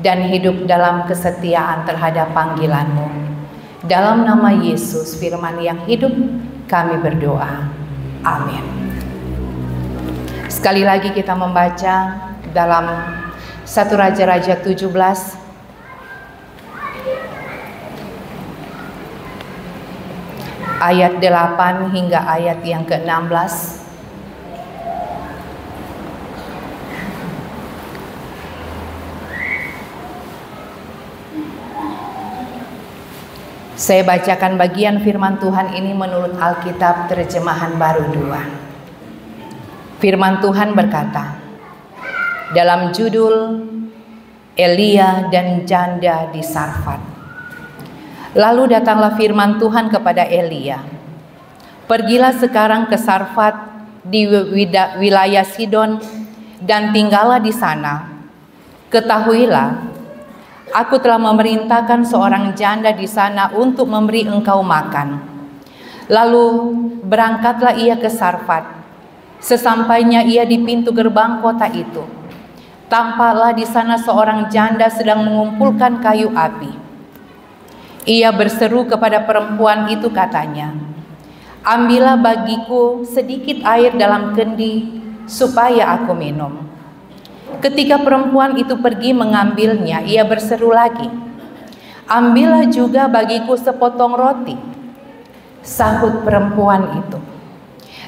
dan hidup dalam kesetiaan terhadap panggilan-Mu. Dalam nama Yesus, firman yang hidup, kami berdoa. Amin. Sekali lagi kita membaca dalam 1 Raja-Raja 17 ayat 8 hingga ayat yang ke-16. Saya bacakan bagian firman Tuhan ini menurut Alkitab Terjemahan Baru 2. Firman Tuhan berkata, dalam judul Elia dan janda di Sarfat. Lalu datanglah firman Tuhan kepada Elia, pergilah sekarang ke Sarfat di wilayah Sidon dan tinggallah di sana. Ketahuilah, aku telah memerintahkan seorang janda di sana untuk memberi engkau makan. Lalu berangkatlah ia ke Sarfat. Sesampainya ia di pintu gerbang kota itu, tampaklah di sana seorang janda sedang mengumpulkan kayu api. Ia berseru kepada perempuan itu, katanya, ambillah bagiku sedikit air dalam kendi supaya aku minum. Ketika perempuan itu pergi mengambilnya, ia berseru lagi, ambillah juga bagiku sepotong roti. Sahut perempuan itu,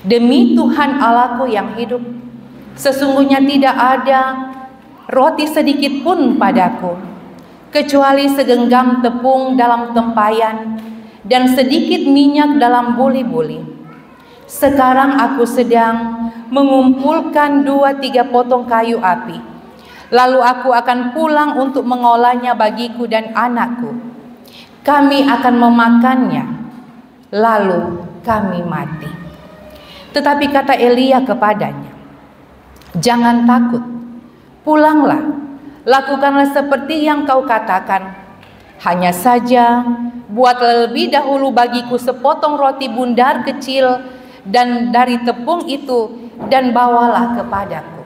demi Tuhan Allahku yang hidup, sesungguhnya tidak ada roti sedikit pun padaku, kecuali segenggam tepung dalam tempayan dan sedikit minyak dalam buli-buli. Sekarang aku sedang mengumpulkan 2-3 potong kayu api. Lalu aku akan pulang untuk mengolahnya bagiku dan anakku. Kami akan memakannya, lalu kami mati. Tetapi kata Elia kepadanya, jangan takut, pulanglah, lakukanlah seperti yang kau katakan. Hanya saja buatlah lebih dahulu bagiku sepotong roti bundar kecil dan dari tepung itu, dan bawalah kepadaku.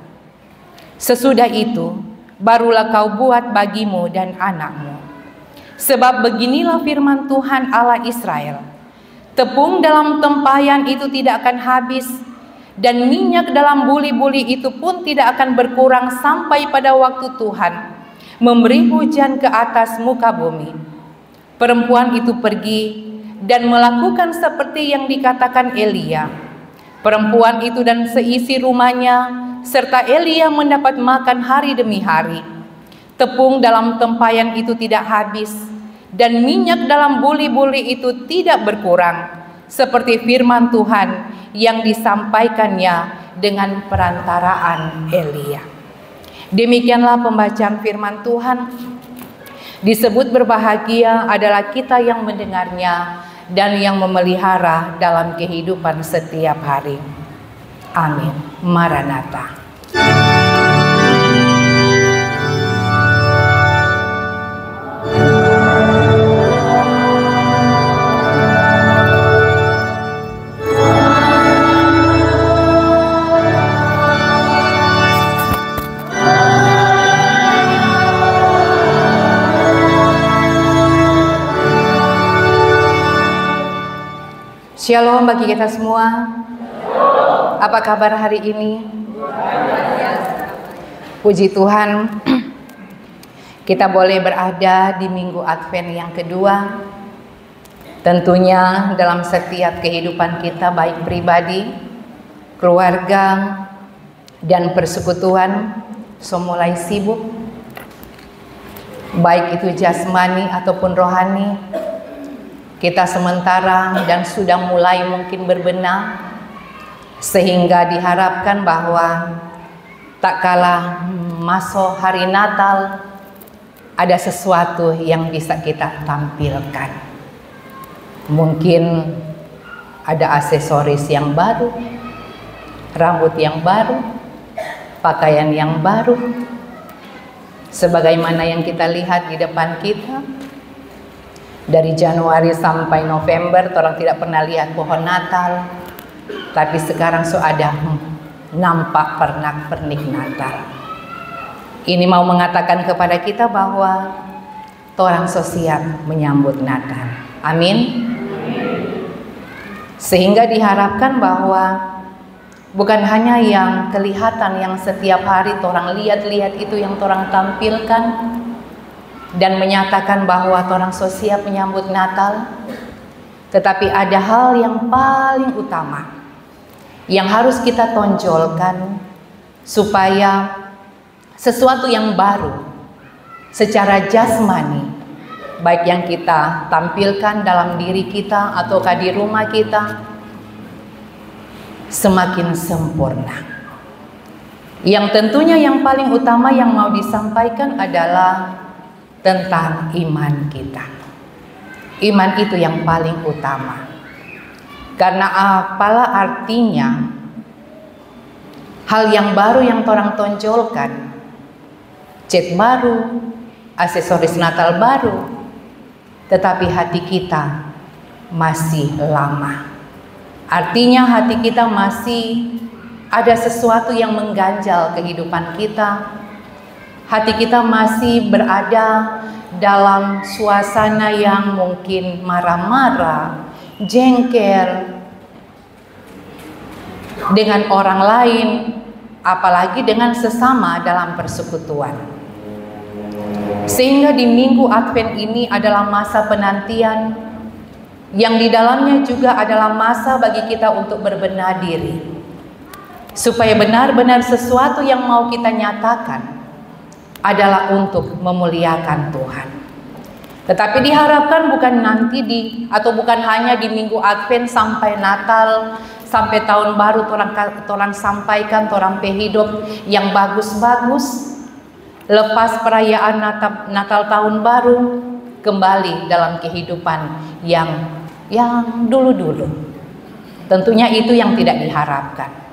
Sesudah itu barulah kau buat bagimu dan anakmu. Sebab beginilah firman Tuhan Allah Israel, tepung dalam tempayan itu tidak akan habis, dan minyak dalam buli-buli itu pun tidak akan berkurang sampai pada waktu Tuhan memberi hujan ke atas muka bumi. Perempuan itu pergi dan melakukan seperti yang dikatakan Elia. Perempuan itu dan seisi rumahnya serta Elia mendapat makan hari demi hari. Tepung dalam tempayan itu tidak habis, dan minyak dalam buli-buli itu tidak berkurang, seperti firman Tuhan yang disampaikannya dengan perantaraan Elia. Demikianlah pembacaan firman Tuhan. Disebut berbahagia adalah kita yang mendengarnya dan yang memelihara dalam kehidupan setiap hari. Amin. Maranatha. Shalom bagi kita semua. Apa kabar hari ini? Puji Tuhan, kita boleh berada di Minggu Advent yang kedua. Tentunya dalam setiap kehidupan kita, baik pribadi, keluarga, dan persekutuan, mulai sibuk, baik itu jasmani ataupun rohani. Kita sementara dan sudah mulai mungkin berbenah, sehingga diharapkan bahwa tak kalah masuk hari Natal, ada sesuatu yang bisa kita tampilkan. Mungkin ada aksesoris yang baru, rambut yang baru, pakaian yang baru, sebagaimana yang kita lihat di depan kita. Dari Januari sampai November, orang tidak pernah lihat pohon Natal, tapi sekarang ada nampak pernak-pernik Natal. Ini mau mengatakan kepada kita bahwa torang so siap menyambut Natal. Amin. Sehingga diharapkan bahwa bukan hanya yang kelihatan, yang setiap hari torang lihat-lihat itu yang torang tampilkan dan menyatakan bahwa torang so siap menyambut Natal, tetapi ada hal yang paling utama yang harus kita tonjolkan supaya sesuatu yang baru secara jasmani, baik yang kita tampilkan dalam diri kita ataukah di rumah kita, semakin sempurna. Yang tentunya yang paling utama yang mau disampaikan adalah tentang iman kita. Iman itu yang paling utama. Karena apalah artinya hal yang baru yang orang tonjolkan, cat baru, aksesoris Natal baru, tetapi hati kita masih lama. Artinya hati kita masih ada sesuatu yang mengganjal kehidupan kita. Hati kita masih berada dalam suasana yang mungkin marah-marah, jengkel dengan orang lain, apalagi dengan sesama dalam persekutuan. Sehingga di minggu Advent ini adalah masa penantian yang di dalamnya juga adalah masa bagi kita untuk berbenah diri, supaya benar-benar sesuatu yang mau kita nyatakan adalah untuk memuliakan Tuhan. Tetapi diharapkan bukan nanti atau bukan hanya di minggu Advent sampai Natal, sampai tahun baru orang sampaikan orang hidup yang bagus-bagus. Lepas perayaan Natal tahun baru, kembali dalam kehidupan yang dulu-dulu. Tentunya itu yang tidak diharapkan.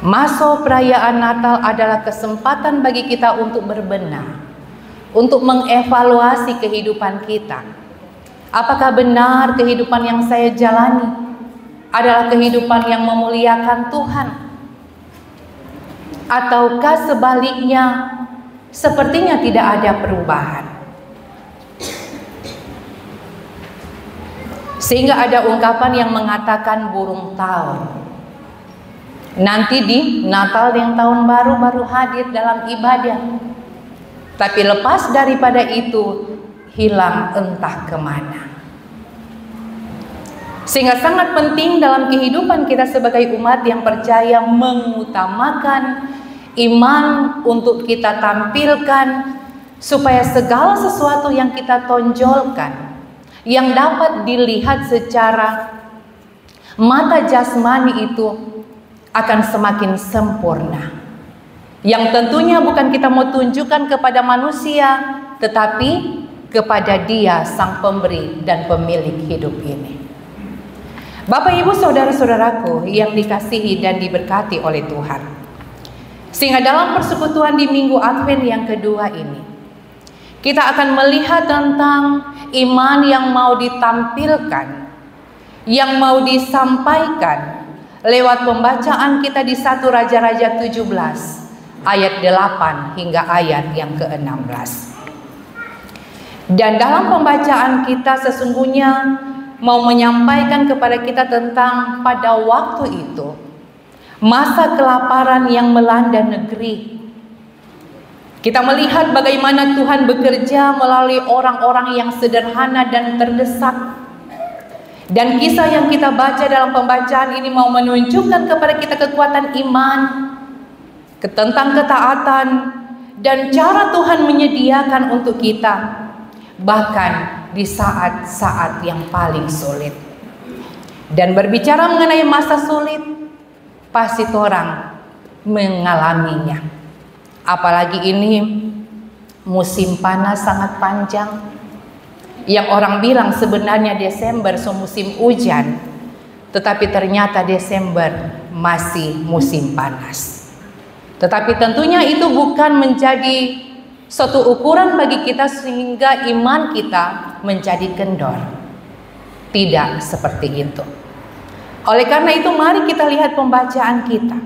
Masa perayaan Natal adalah kesempatan bagi kita untuk berbenah, untuk mengevaluasi kehidupan kita. Apakah benar kehidupan yang saya jalani adalah kehidupan yang memuliakan Tuhan? Ataukah sebaliknya, sepertinya tidak ada perubahan? Sehingga ada ungkapan yang mengatakan burung tahun. Nanti di Natal yang tahun baru hadir dalam ibadah, tapi lepas daripada itu hilang entah kemana. Sehingga sangat penting dalam kehidupan kita sebagai umat yang percaya mengutamakan iman untuk kita tampilkan, supaya segala sesuatu yang kita tonjolkan yang dapat dilihat secara mata jasmani itu akan semakin sempurna. Yang tentunya bukan kita mau tunjukkan kepada manusia, tetapi kepada Dia sang pemberi dan pemilik hidup ini. Bapak Ibu saudara-saudaraku yang dikasihi dan diberkati oleh Tuhan, sehingga dalam persekutuan di minggu Advent yang kedua ini, kita akan melihat tentang iman yang mau ditampilkan, yang mau disampaikan lewat pembacaan kita di 1 Raja-Raja 17 ayat 8 hingga ayat yang ke-16. Dan dalam pembacaan kita sesungguhnya mau menyampaikan kepada kita tentang pada waktu itu masa kelaparan yang melanda negeri. Kita melihat bagaimana Tuhan bekerja melalui orang-orang yang sederhana dan terdesak. Dan kisah yang kita baca dalam pembacaan ini mau menunjukkan kepada kita kekuatan iman, tentang ketaatan, dan cara Tuhan menyediakan untuk kita, bahkan di saat-saat yang paling sulit. Dan berbicara mengenai masa sulit, pasti orang mengalaminya. Apalagi ini musim panas sangat panjang, yang orang bilang sebenarnya Desember musim hujan, tetapi ternyata Desember masih musim panas. Tetapi tentunya itu bukan menjadi suatu ukuran bagi kita sehingga iman kita menjadi kendor. Tidak seperti itu. Oleh karena itu mari kita lihat pembacaan kita.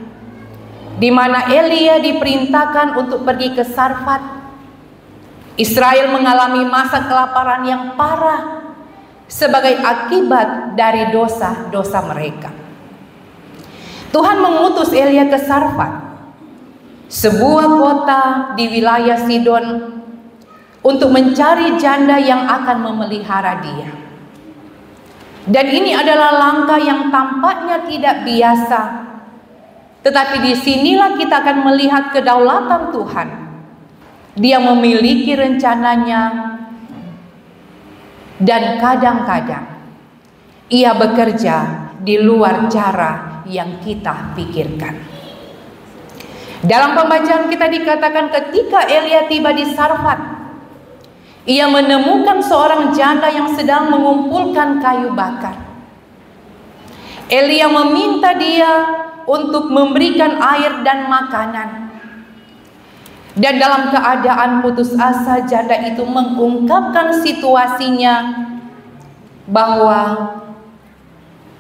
di mana Elia diperintahkan untuk pergi ke Sarfat. Israel mengalami masa kelaparan yang parah sebagai akibat dari dosa-dosa mereka. Tuhan mengutus Elia ke Sarfat, sebuah kota di wilayah Sidon, untuk mencari janda yang akan memelihara dia. Dan ini adalah langkah yang tampaknya tidak biasa, tetapi disinilah kita akan melihat kedaulatan Tuhan. Dia memiliki rencananya, dan kadang-kadang Ia bekerja di luar cara yang kita pikirkan. Dalam pembacaan kita dikatakan ketika Elia tiba di Sarfat, ia menemukan seorang janda yang sedang mengumpulkan kayu bakar. Elia meminta dia untuk memberikan air dan makanan. Dan dalam keadaan putus asa, janda itu mengungkapkan situasinya bahwa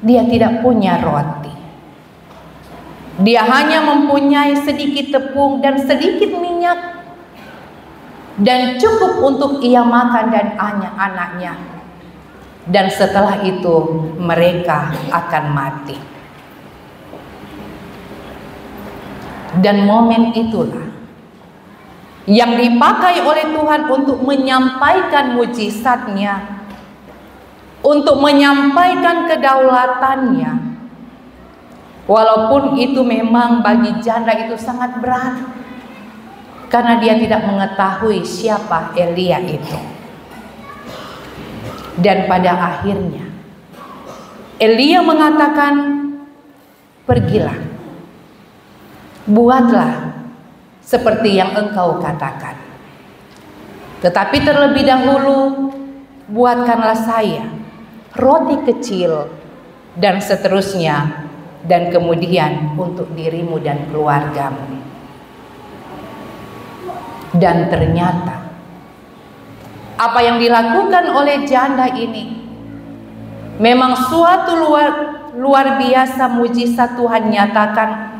dia tidak punya roti. Dia hanya mempunyai sedikit tepung dan sedikit minyak, dan cukup untuk ia makan dan anak-anaknya. Dan setelah itu mereka akan mati. Dan momen itulah yang dipakai oleh Tuhan untuk menyampaikan mujizatnya, untuk menyampaikan kedaulatannya. Walaupun itu memang bagi janda itu sangat berat, karena dia tidak mengetahui siapa Elia itu. Dan pada akhirnya Elia mengatakan, pergilah, buatlah seperti yang engkau katakan. Tetapi terlebih dahulu buatkanlah saya roti kecil dan seterusnya, dan kemudian untuk dirimu dan keluargamu. Dan ternyata apa yang dilakukan oleh janda ini memang suatu luar biasa mujizat Tuhan nyatakan.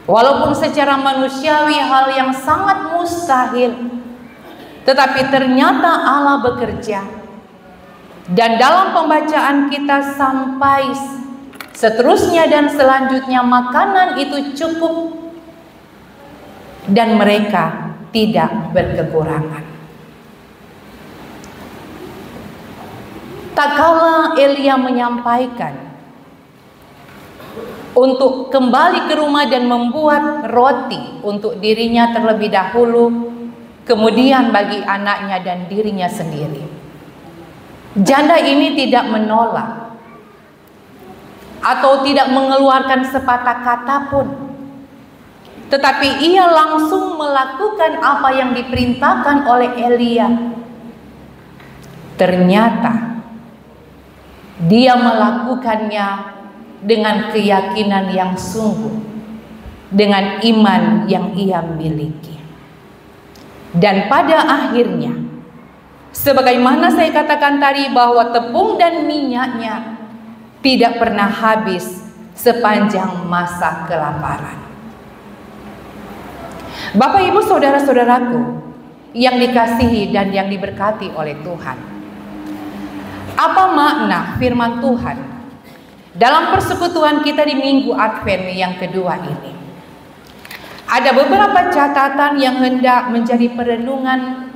Walaupun secara manusiawi hal yang sangat mustahil, tetapi ternyata Allah bekerja. Dan dalam pembacaan kita sampai seterusnya dan selanjutnya, makanan itu cukup dan mereka tidak berkekurangan. Tak kala Elia menyampaikan untuk kembali ke rumah dan membuat roti untuk dirinya terlebih dahulu, kemudian bagi anaknya dan dirinya sendiri, janda ini tidak menolak atau tidak mengeluarkan sepatah kata pun, tetapi ia langsung melakukan apa yang diperintahkan oleh Elia. Ternyata dia melakukannya dengan keyakinan yang sungguh, dengan iman yang ia miliki. Dan pada akhirnya, sebagaimana saya katakan tadi, bahwa tepung dan minyaknya tidak pernah habis sepanjang masa kelaparan. Bapak, Ibu, saudara-saudaraku yang dikasihi dan yang diberkati oleh Tuhan, apa makna firman Tuhan dalam persekutuan kita di Minggu Advent yang kedua ini? Ada beberapa catatan yang hendak menjadi perenungan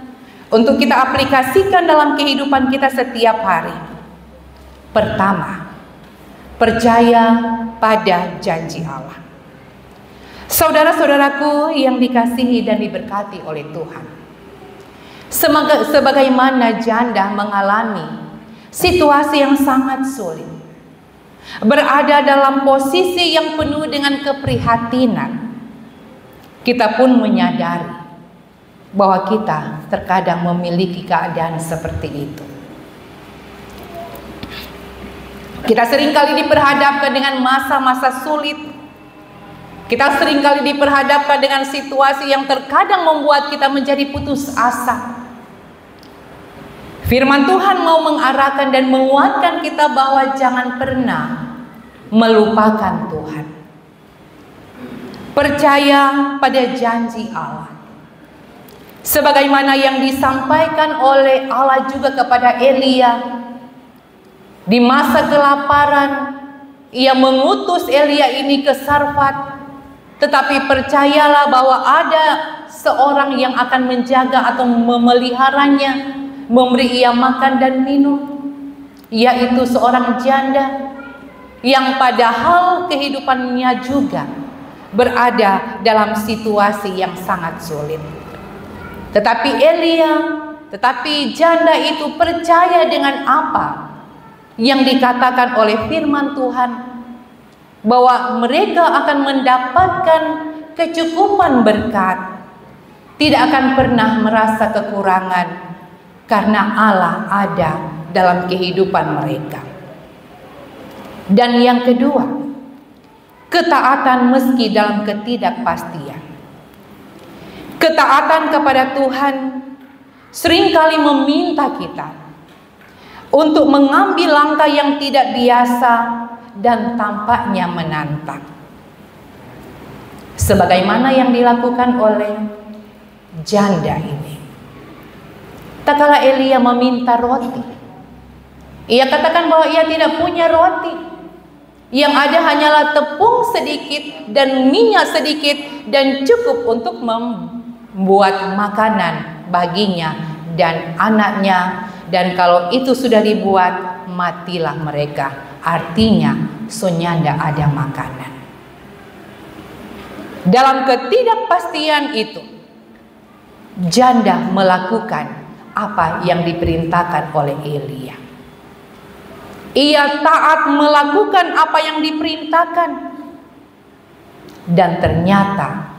untuk kita aplikasikan dalam kehidupan kita setiap hari. Pertama, percaya pada janji Allah. Saudara-saudaraku yang dikasihi dan diberkati oleh Tuhan, sebagaimana janda mengalami situasi yang sangat sulit, berada dalam posisi yang penuh dengan keprihatinan, kita pun menyadari bahwa kita terkadang memiliki keadaan seperti itu. Kita seringkali diperhadapkan dengan masa-masa sulit. Kita seringkali diperhadapkan dengan situasi yang terkadang membuat kita menjadi putus asa. Firman Tuhan mau mengarahkan dan menguatkan kita bahwa jangan pernah melupakan Tuhan. percaya pada janji Allah. Sebagaimana yang disampaikan oleh Allah juga kepada Elia. Di masa kelaparan, ia mengutus Elia ini ke Sarfat. Tetapi percayalah bahwa ada seorang yang akan menjaga atau memeliharanya, memberi ia makan dan minum, yaitu seorang janda yang padahal kehidupannya juga berada dalam situasi yang sangat sulit. Tetapi janda itu percaya dengan apa yang dikatakan oleh firman Tuhan, bahwa mereka akan mendapatkan kecukupan berkat, tidak akan pernah merasa kekurangan karena Allah ada dalam kehidupan mereka. Dan yang kedua, ketaatan meski dalam ketidakpastian. Ketaatan kepada Tuhan seringkali meminta kita untuk mengambil langkah yang tidak biasa dan tampaknya menantang. Sebagaimana yang dilakukan oleh janda ini. Tak kala Elia meminta roti, ia katakan bahwa ia tidak punya roti. Yang ada hanyalah tepung sedikit dan minyak sedikit dan cukup untuk membuat makanan baginya dan anaknya. Dan kalau itu sudah dibuat, matilah mereka. Artinya sunyanda ada makanan. Dalam ketidakpastian itu, janda melakukan apa yang diperintahkan oleh Elia. Ia taat melakukan apa yang diperintahkan. Dan ternyata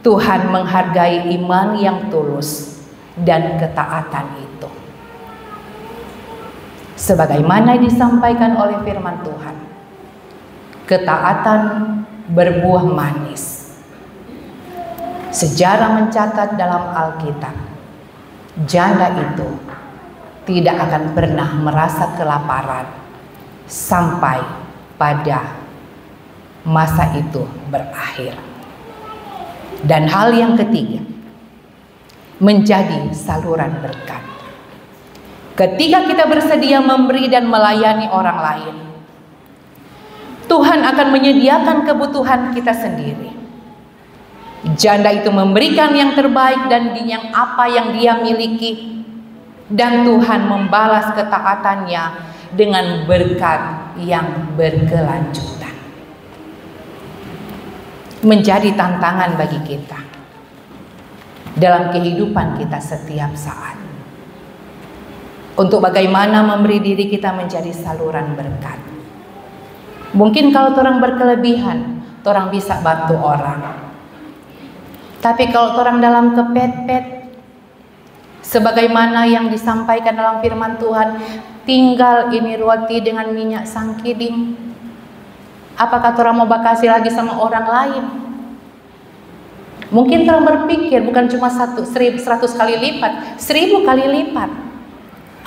Tuhan menghargai iman yang tulus dan ketaatan itu. Sebagaimana disampaikan oleh firman Tuhan, ketaatan berbuah manis. Sejarah mencatat dalam Alkitab, janda itu tidak akan pernah merasa kelaparan sampai pada masa itu berakhir. Dan hal yang ketiga, menjadi saluran berkat. Ketika kita bersedia memberi dan melayani orang lain, Tuhan akan menyediakan kebutuhan kita sendiri. Janda itu memberikan yang terbaik dan yang apa yang dia miliki, dan Tuhan membalas ketaatannya dengan berkat yang berkelanjutan. Menjadi tantangan bagi kita dalam kehidupan kita setiap saat, untuk bagaimana memberi diri kita menjadi saluran berkat. Mungkin kalau orang berkelebihan, orang bisa bantu orang. Tapi kalau orang dalam kepepet, sebagaimana yang disampaikan dalam firman Tuhan, tinggal ini roti dengan minyak sangkiding, apakah orang mau bakasi lagi sama orang lain? Mungkin orang berpikir bukan cuma 100 kali lipat, 1000 kali lipat.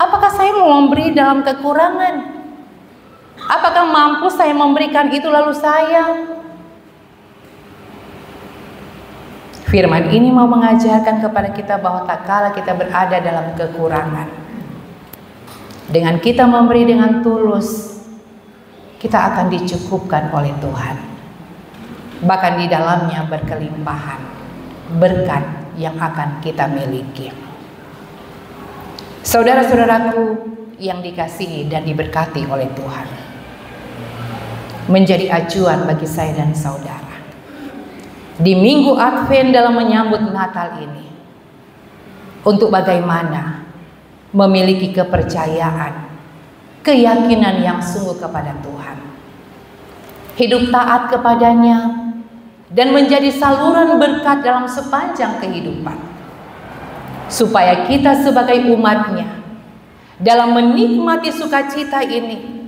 Apakah saya mau memberi dalam kekurangan? Apakah mampu saya memberikan itu lalu saya? Firman ini mau mengajarkan kepada kita bahwa tak kala kita berada dalam kekurangan, dengan kita memberi dengan tulus, kita akan dicukupkan oleh Tuhan. Bahkan di dalamnya berkelimpahan berkat yang akan kita miliki. Saudara-saudaraku yang dikasihi dan diberkati oleh Tuhan, menjadi acuan bagi saya dan saudara di Minggu Advent dalam menyambut Natal ini, untuk bagaimana memiliki kepercayaan, keyakinan yang sungguh kepada Tuhan, hidup taat kepadanya, dan menjadi saluran berkat dalam sepanjang kehidupan, supaya kita sebagai umatnya dalam menikmati sukacita ini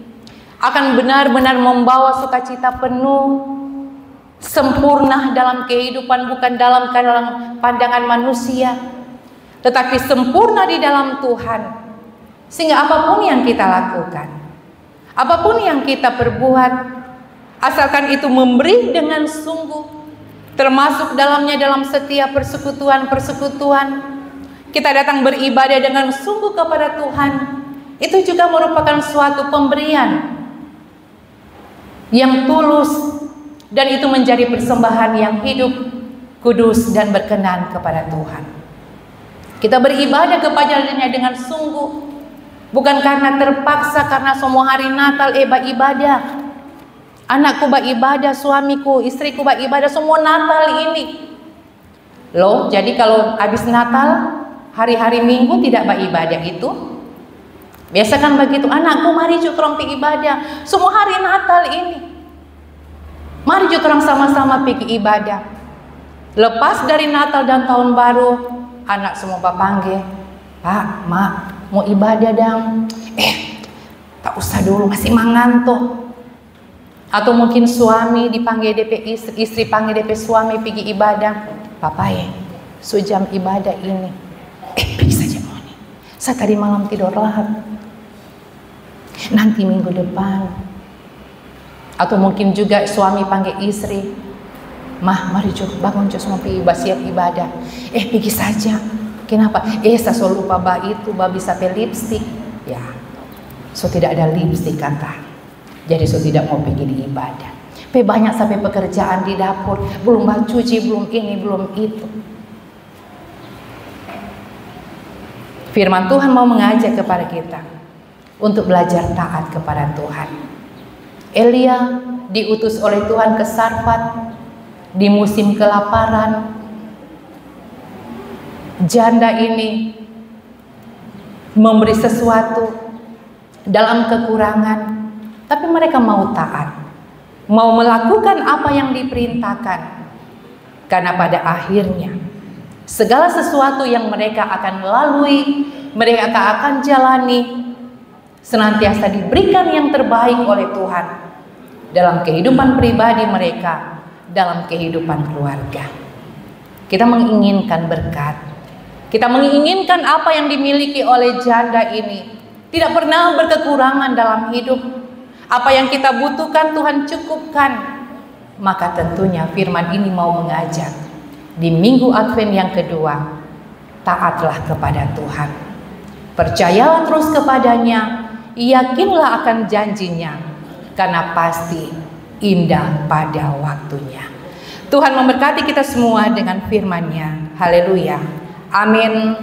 akan benar-benar membawa sukacita penuh, sempurna dalam kehidupan, bukan dalam pandangan manusia, tetapi sempurna di dalam Tuhan. Sehingga apapun yang kita lakukan, apapun yang kita perbuat, asalkan itu memberi dengan sungguh, termasuk dalamnya dalam setiap persekutuan-persekutuan. Kita datang beribadah dengan sungguh kepada Tuhan. Itu juga merupakan suatu pemberian yang tulus, dan itu menjadi persembahan yang hidup, kudus, dan berkenan kepada Tuhan. Kita beribadah kepadanya dengan sungguh, bukan karena terpaksa, karena semua hari Natal ibadah. Anakku beribadah, suamiku, istriku beribadah, semua Natal ini. Loh, jadi kalau habis Natal, hari-hari Minggu tidak beribadah itu? Biasa kan begitu, anakku mari kita pergi ibadah, semua hari Natal ini. Mari kita orang sama-sama pergi ibadah. Lepas dari Natal dan Tahun Baru, anak semua panggil, Pak, Mak, mau ibadah dong. Tak usah dulu, masih mengantuk. Atau mungkin suami dipanggil DP istri panggil DP suami pergi ibadah. Papa sejam ibadah ini. Pergi saja mau nih. Saya tadi malam tidur lahap. Nanti minggu depan. Atau mungkin juga suami panggil istri, Mah, mari bangun semua pergi siap ibadah. Pergi saja. Kenapa? Saya selalu lupa itu, bisa pakai lipstick. Ya, so tidak ada lipstick kata. Jadi so tidak mau pergi di ibadah. Banyak sampai pekerjaan di dapur, belum cuci, belum ini, belum itu. Firman Tuhan mau mengajak kepada kita untuk belajar taat kepada Tuhan. Elia diutus oleh Tuhan ke Sarfat di musim kelaparan. Janda ini memberi sesuatu dalam kekurangan, tapi mereka mau taat, mau melakukan apa yang diperintahkan. Karena pada akhirnya segala sesuatu yang mereka akan lalui, mereka akan jalani, senantiasa diberikan yang terbaik oleh Tuhan dalam kehidupan pribadi mereka, dalam kehidupan keluarga. Kita menginginkan berkat, kita menginginkan apa yang dimiliki oleh janda ini, tidak pernah berkekurangan dalam hidup. Apa yang kita butuhkan Tuhan cukupkan. Maka tentunya firman ini mau mengajak di minggu Advent yang kedua, taatlah kepada Tuhan, percayalah terus kepadanya, yakinlah akan janjinya, karena pasti indah pada waktunya. Tuhan memberkati kita semua dengan firman-Nya. Haleluya. Amin.